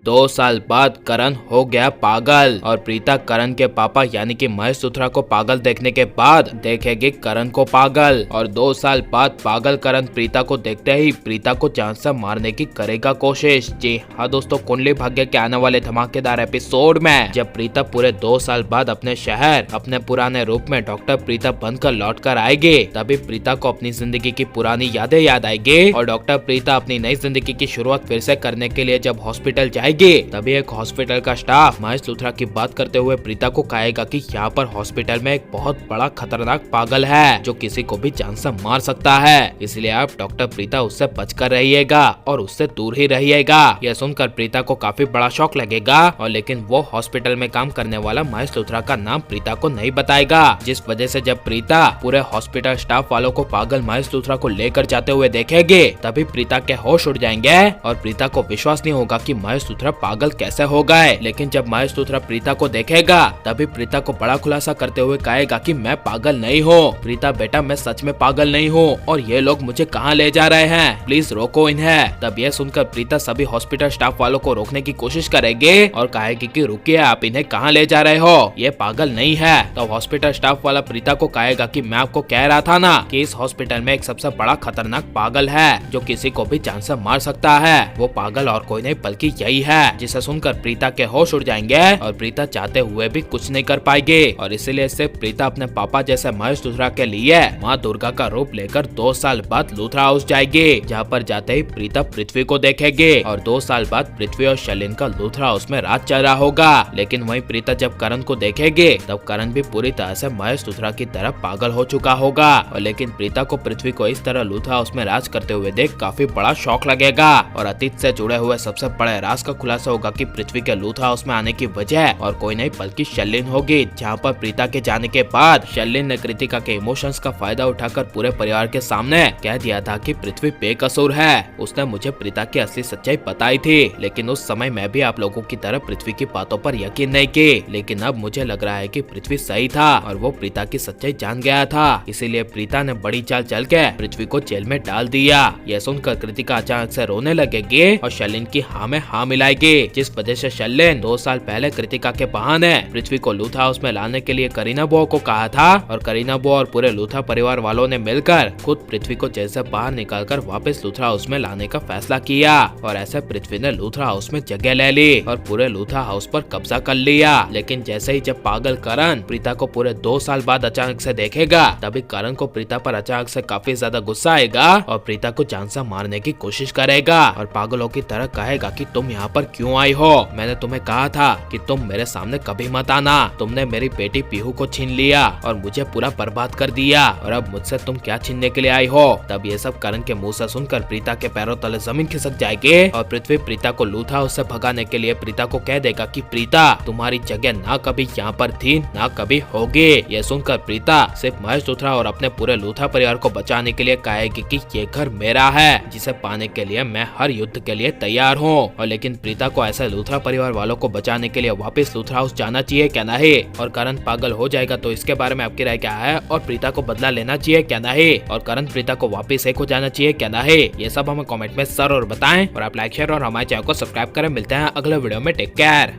2 साल बाद करण हो गया पागल और प्रीता करण के पापा यानी कि महेश लूथरा को पागल देखने के बाद देखेगी करण को पागल। और 2 साल बाद पागल करण प्रीता को देखते ही प्रीता को जान से मारने की करेगा कोशिश। जी हाँ दोस्तों, कुंडली भाग्य के आने वाले धमाकेदार एपिसोड में जब प्रीता पूरे 2 साल बाद अपने शहर अपने पुराने रूप में डॉक्टर प्रीता बनकर लौट कर आएगी, तभी प्रीता को अपनी जिंदगी की पुरानी यादें याद आएगी और डॉक्टर प्रीता अपनी नई जिंदगी की शुरुआत फिर से करने के लिए जब हॉस्पिटल जाएगी, तभी एक हॉस्पिटल का स्टाफ महेश लूथरा की बात करते हुए प्रीता को कहेगा कि यहाँ पर हॉस्पिटल में एक बहुत बड़ा खतरनाक पागल है जो किसी को भी जान से मार सकता है, इसलिए आप डॉक्टर प्रीता उससे बचकर रहिएगा और उससे दूर ही रहिएगा। यह सुनकर प्रीता को काफी बड़ा शौक लगेगा और लेकिन वो हॉस्पिटल में काम करने वाला महेश लूथरा का नाम प्रीता को नहीं बताएगा, जिस वजह से जब प्रीता पूरे हॉस्पिटल स्टाफ वालों को पागल महेश लूथरा को लेकर जाते हुए देखेगी, तभी प्रीता के होश उड़ जाएंगे और प्रीता को विश्वास नहीं होगा कि महेश लूथरा पागल कैसे हो गए। लेकिन जब महेश लूथरा प्रीता को देखेगा, तभी प्रीता को बड़ा खुलासा करते हुए कहेगा कि मैं पागल नहीं हूँ प्रीता बेटा, मैं सच में पागल नहीं हूँ और ये लोग मुझे कहाँ ले जा रहे हैं, प्लीज रोको इन्हें। तब यह सुनकर प्रीता सभी हॉस्पिटल स्टाफ वालों को रोकने की कोशिश करेगी और कहेगी कि रुकिए, आप इन्हें कहाँ ले जा रहे हो, ये पागल नहीं है। तो हॉस्पिटल स्टाफ वाला प्रीता को कहेगा कि मैं आपको कह रहा था ना कि इस हॉस्पिटल में एक सबसे बड़ा खतरनाक पागल है जो किसी को भी जान से मार सकता है। वो पागल और कोई नहीं बल्कि यही है। जिसे सुनकर प्रीता के होश उड़ जाएंगे और प्रीता चाहते हुए भी कुछ नहीं कर पाएगी और इसीलिए से प्रीता अपने पापा जैसे महेश लूथरा के लिए माँ दुर्गा का रूप लेकर 2 साल बाद लूथरा हाउस जाएगी, जहाँ पर जाते ही प्रीता पृथ्वी को देखेगी और 2 साल बाद पृथ्वी और शैलिन का लूथरा हाउस में राज चल रहा होगा। लेकिन वहीं प्रीता जब करण को देखेगी, तब करण भी पूरी तरह से महेश लूथरा की तरह पागल हो चुका होगा और लेकिन प्रीता को पृथ्वी को इस तरह लूथरा हाउस में राज करते हुए देख काफी बड़ा शौक लगेगा और अतीत से जुड़े हुए सबसे बड़े राज का खुलासा होगा कि पृथ्वी के लूथरा हाउस में आने की वजह और कोई नहीं बल्कि शैलिन होगी, जहाँ पर प्रीता के जाने के बाद शैलिन ने कृतिका के इमोशंस का फायदा उठाकर पूरे परिवार के सामने कह दिया था कि पृथ्वी बेकसूर है, उसने मुझे प्रीता की असली सच्चाई बताई थी। लेकिन उस समय मैं भी आप लोगों की तरह पृथ्वी की बातों पर यकीन नहीं की, लेकिन अब मुझे लग रहा है कि पृथ्वी सही था और वो प्रीता की सच्चाई जान गया था, इसीलिए प्रीता ने बड़ी चाल चल के पृथ्वी को जेल में डाल दिया। यह सुनकर कृतिका अचानक से रोने लगेगी और शैलिन की हाँ में हाँ मिलाएगी, जिस वजह से शैलिन 2 साल पहले कृतिका के बहाने पृथ्वी को लूथरा हाउस में लाने के लिए करीना बुआ को कहा था और करीना बुआ और पूरे लूथरा परिवार वालों ने मिलकर खुद पृथ्वी को जेल से बाहर निकालकर वापस लूथरा हाउस में लाने का फैसला किया और ऐसे पृथ्वी ने लूथरा हाउस में जगह ले ली और पूरे लूथरा हाउस पर कब्जा कर लिया। लेकिन जैसे ही जब पागल करण प्रीता को पूरे 2 साल बाद अचानक से देखेगा, तभी करण को प्रीता पर अचानक से काफी ज्यादा गुस्सा आएगा और प्रीता को जान से मारने की कोशिश करेगा और पागलों की तरह कहेगा कि तुम यहाँ पर क्यों आई हो, मैंने तुम्हें कहा था कि तुम मेरे सामने कभी मत आना, तुमने मेरी बेटी पीहू को छीन लिया और मुझे पूरा बर्बाद कर दिया और अब मुझसे तुम क्या छीनने के लिए आई हो। तब ये सब करण के मुंह से सुनकर प्रीता के पैरों तले जमीन खिसक जाएगी और पृथ्वी प्रीता को लूथरा हाउस से भगाने के लिए प्रीता को कह देगा कि प्रीता तुम्हारी जगह ना कभी यहाँ पर थी ना कभी होगी। ये सुनकर प्रीता सिर्फ महेश लूथरा और अपने पूरे लूथरा परिवार को बचाने के लिए कहेगी कि ये घर मेरा है, जिसे पाने के लिए मैं हर युद्ध के लिए तैयार हूँ। और लेकिन प्रीता को ऐसे लूथरा परिवार वालों को बचाने के लिए वापस लूथरा हाउस जाना चाहिए क्या नहीं, और करण पागल हो जाएगा तो इसके बारे में आपकी राय क्या है, और प्रीता को बदला लेना चाहिए क्या नहीं, और करण प्रीता को वापस एक हो जाना चाहिए क्या नहीं, ये सब हमें कमेंट में जरूर बताएं और आप लाइक शेयर और हमारे चैनल को सब्सक्राइब करें। मिलते हैं अगले वीडियो में, टेक केयर।